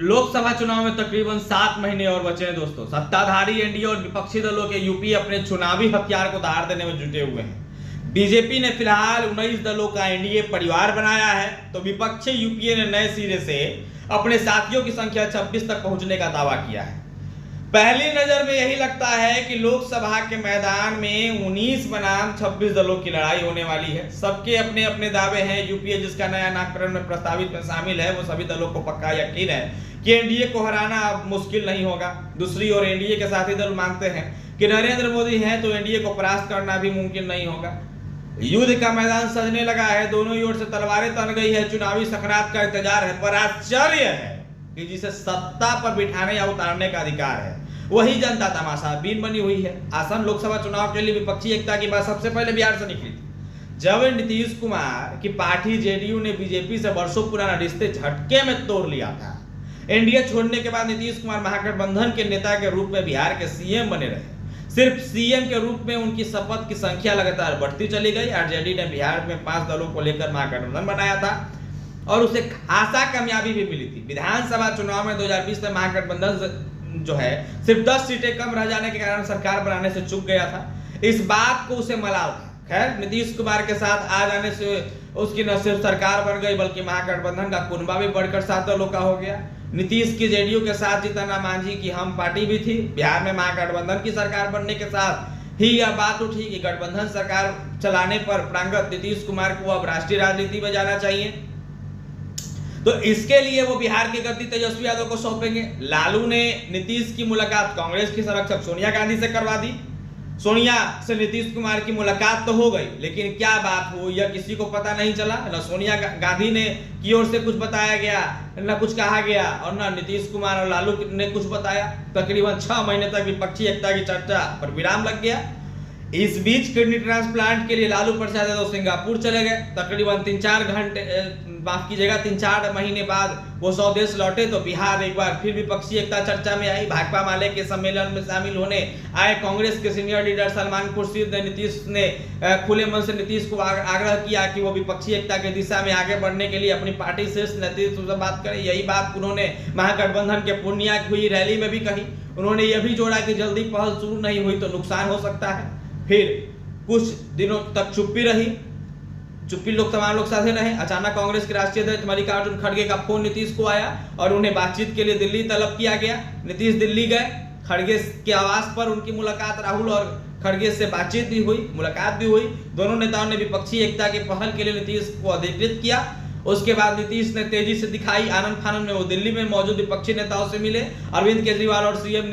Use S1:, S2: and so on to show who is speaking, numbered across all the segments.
S1: लोकसभा चुनाव में तकरीबन 7 महीने और बचे हैं दोस्तों। सत्ताधारी एनडीए और विपक्षी दलों के यूपी अपने चुनावी हथियार को धार देने में जुटे हुए हैं। बीजेपी ने फिलहाल 19 दलों का एनडीए परिवार बनाया है, तो विपक्षी यूपीए ने नए सिरे से अपने साथियों की संख्या 26 तक पहुंचने का दावा किया है। पहली नजर में यही लगता है कि लोकसभा के मैदान में 19 बनाम 26 दलों की लड़ाई होने वाली है। सबके अपने अपने दावे हैं। यूपीए जिसका नया नामकरण में प्रस्तावित में शामिल है, वो सभी दलों को पक्का यकीन है कि एनडीए को हराना अब मुश्किल नहीं होगा। दूसरी ओर एनडीए के साथी दल मानते हैं कि नरेंद्र मोदी हैं तो एनडीए को परास्त करना भी मुमकिन नहीं होगा। युद्ध का मैदान सजने लगा है, दोनों ही ओर से तलवारें तन गई है। चुनावी सकरात का इंतजार है, पर आश्चर्य है कि जिसे सत्ता पर बिठाने या उतारने का अधिकार है, वही जनता तमाशाबीन बनी हुई है। आसन लोकसभा चुनाव के लिए विपक्षी एकता की बात सबसे पहले बिहार से निकली थी, जब नीतीश कुमार की पार्टी जेडीयू ने बीजेपी से वर्षों पुराना रिश्ते झटके में तोड़ लिया था। एनडीए छोड़ने के बाद नीतीश कुमार महागठबंधन के नेता के रूप में बिहार के सीएम बने रहे। सिर्फ सीएम के रूप में उनकी शपथ की संख्या लगातार बढ़ती चली गई। आरजेडी ने बिहार में 5 दलों को लेकर महागठबंधन बनाया था और उसे खासा कामयाबी भी मिली थी। विधानसभा चुनाव में 2020 में महागठबंधन जो है सिर्फ 10 सीटें कम रह जाने के कारण सरकार बनाने से चूक गया था। इस बात को उसे मलाल था। खैर, नीतीश कुमार के साथ आ जाने से उसकी न सिर्फ सरकार बन गई बल्कि महागठबंधन का कुनबा भी बढ़कर 7 दलों का हो गया। नीतीश की जेडीयू के साथ जीतन राम मांझी की हम पार्टी भी थी। बिहार में महागठबंधन की सरकार बनने के साथ ही यह बात उठी कि गठबंधन सरकार चलाने पर प्रांगत नीतीश कुमार को अब राष्ट्रीय राजनीति में जाना चाहिए, तो इसके लिए वो बिहार की गद्दी तेजस्वी यादव को सौंपेंगे। लालू ने नीतीश की मुलाकात कांग्रेस की संरक्षक सोनिया गांधी से करवा दी। सोनिया से नीतीश कुमार की मुलाकात तो हो गई, लेकिन क्या बात हो यह किसी को पता नहीं चला। न सोनिया गांधी ने की ओर से कुछ बताया गया, न कुछ कहा गया, और न नीतीश कुमार और लालू ने कुछ बताया। तकरीबन 6 महीने तक विपक्षी एकता की चर्चा पर विराम लग गया। इस बीच किडनी ट्रांसप्लांट के लिए लालू प्रसाद यादव सिंगापुर चले गए। तकरीबन 3-4 महीने बाद वो स्वदेश लौटे तो बिहार एक बार फिर विपक्षी एकता चर्चा में आई। भाकपा माले के सम्मेलन में शामिल होने आए कांग्रेस के सीनियर लीडर सलमान खुर्शीद ने खुले मन से नीतीश को आग्रह किया कि वो विपक्षी एकता की दिशा में आगे बढ़ने के लिए अपनी पार्टी शीर्ष नेतृत्व से बात करें। यही बात उन्होंने महागठबंधन के पूर्णिया की हुई रैली में भी कही। उन्होंने यह भी जोड़ा कि जल्दी पहल शुरू नहीं हुई तो नुकसान हो सकता है। फिर कुछ दिनों तक चुप्पी लोग तमाम लोग साथे रहे। अचानक कांग्रेस के राष्ट्रीय अध्यक्ष मल्लिकार्जुन खड़गे का फोन नीतीश को आया और उन्हें बातचीत के लिए दिल्ली तलब किया गया। नीतीश दिल्ली गए। खड़गे के आवास पर उनकी मुलाकात राहुल और खड़गे से बातचीत भी हुई, मुलाकात भी हुई। दोनों नेताओं ने विपक्षी एकता की पहल के लिए नीतीश को अधिकृत किया। उसके बाद नीतीश ने तेजी से दिखाई आनंद फानंद में वो दिल्ली में मौजूद विपक्षी नेताओं से मिले। अरविंद केजरीवाल और सीएम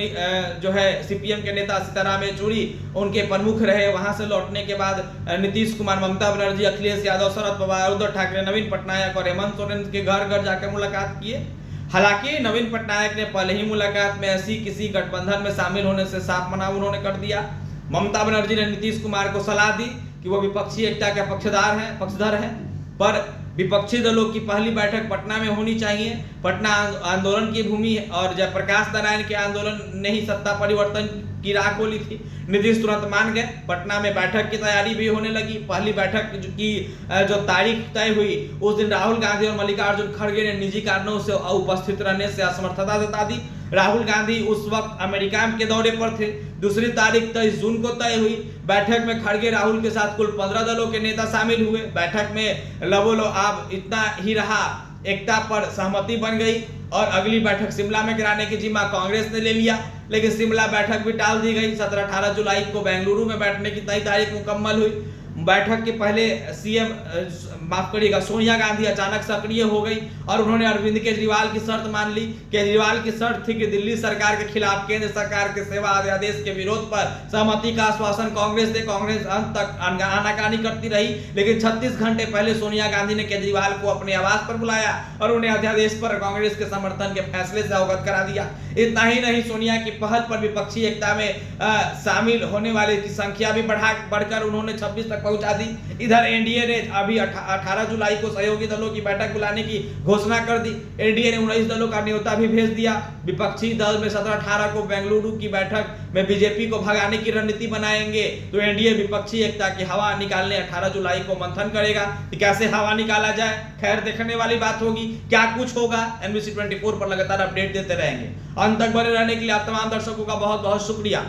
S1: जो है सीपीएम के नेता सीताराम येचुरी उनके प्रमुख रहे। वहां से लौटने के बाद नीतीश कुमार, ममता बनर्जी, अखिलेश यादव, शरद पवार, उद्धव ठाकरे, नवीन पटनायक और हेमंत सोरेन के घर घर जाकर मुलाकात किए। हालांकि नवीन पटनायक ने पहले ही मुलाकात में ऐसी किसी गठबंधन में शामिल होने से साफ मना उन्होंने कर दिया। ममता बनर्जी ने नीतीश कुमार को सलाह दी कि वो विपक्षी एकता के पक्षधर हैं, पर विपक्षी दलों की पहली बैठक पटना में होनी चाहिए। पटना आंदोलन की भूमि है और जयप्रकाश नारायण के आंदोलन ने ही सत्ता परिवर्तन की राह खोली थी। नीतीश तुरंत मान गए। पटना में बैठक की तैयारी भी होने लगी। पहली बैठक की जो तारीख तय हुई उस दिन राहुल गांधी और मल्लिकार्जुन खड़गे ने निजी कारणों से उपस्थित रहने से असमर्थता जता दी। राहुल गांधी उस वक्त अमेरिका के दौरे पर थे। दूसरी तारीख 23 जून को तय हुई। बैठक में खड़गे राहुल के साथ कुल 15 दलों के नेता शामिल हुए। बैठक में अब इतना ही रहा, एकता पर सहमति बन गई और अगली बैठक शिमला में कराने की जिम्मा कांग्रेस ने ले लिया, लेकिन शिमला बैठक भी टाल दी गई। 17-18 जुलाई को बेंगलुरु में बैठने की तय तारीख मुकम्मल हुई। बैठक के पहले सोनिया गांधी अचानक सक्रिय हो गई और उन्होंने अरविंद केजरीवाल की शर्त मान ली। केजरीवाल की शर्त थी कि दिल्ली सरकार के खिलाफ केंद्र सरकार के सेवा अध्यादेश के विरोध पर सहमति का आश्वासन कांग्रेस दे। कांग्रेस अंत तक आनाकानी करती रही, लेकिन 36 घंटे पहले सोनिया गांधी ने केजरीवाल को अपने आवास पर बुलाया और उन्हें अध्यादेश पर कांग्रेस के समर्थन के फैसले से अवगत करा दिया। इतना ही नहीं, सोनिया की पहल पर विपक्षी एकता में शामिल होने वाले की संख्या भी बढ़कर उन्होंने 26 तक पहुंचा दी। इधर एनडीए ने अभी 18 जुलाई को सहयोगी दलों की बैठक बुलाने की घोषणा कर दी। एनडीए ने 19 दलों का न्योता भी भेज दिया। विपक्षी दल में 17-18 को बेंगलुरु की बैठक में बीजेपी को भगाने की रणनीति बनाएंगे। तो एनडीए विपक्षी एकता की हवा निकालने 18 जुलाई को मंथन करेगा कि कैसे हवा निकाला जाए। खैर, देखने वाली बात होगी क्या कुछ होगा। NBC 24 पर लगातार अपडेट देते रहेंगे। अंत तक बने रहने के लिए आप तमाम दर्शकों का बहुत बहुत शुक्रिया।